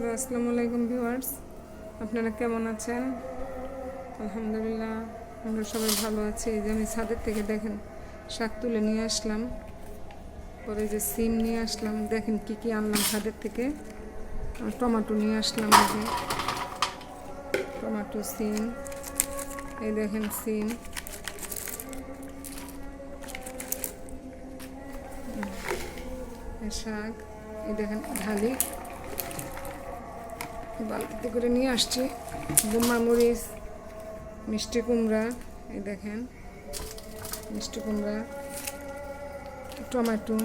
Hello, আসসালামু আলাইকুম viewers. আপনারা কেমন আছেন? আলহামদুলিল্লাহ, আমরা সবাই ভালো আছি। এই যে আমি ছাদের থেকে দেখেন শাক তুলে নিয়ে আসলাম, পরে যে সিম নিয়ে আসলাম, দেখেন কি কি আনলাম ছাদের থেকে। টমেটো নিয়ে আসলাম, এই যে টমেটো, সিম, এই দেখেন সিম, শাক, এই দেখেন ঢালি বালতিতে করে নিয়ে আসছি। বোম্বা মরিচ, মিষ্টি কুমড়া, এই দেখেন মিষ্টি কুমড়া, টমেটো,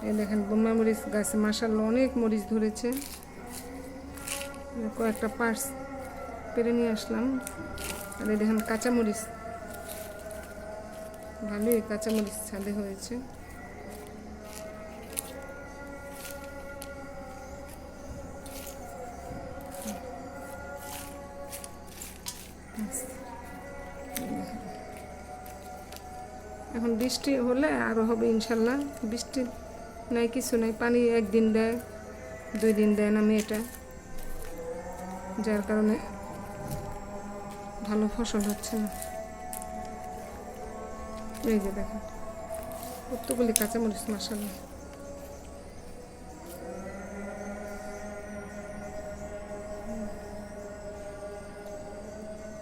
এই দেখেন বোম্বা মরিচ গাছে মাশাআল্লাহ অনেক মরিচ ধরেছে। কয়েকটা পার্টস পেরে নিয়ে আসলাম। আর এই দেখেন কাঁচামরিচ, ভালোই কাঁচামরিচ ছাদে হয়েছে। এখন বৃষ্টি হলে আরও হবে ইনশাল্লাহ। বৃষ্টি নাই, কিছু নাই, পানি একদিন দেয় 2 দিন দেয় না মেয়েটা, যার কারণে ভালো ফসল হচ্ছে না। এই যে দেখেন কতগুলি কাঁচামরিচ মাশাআল্লাহ।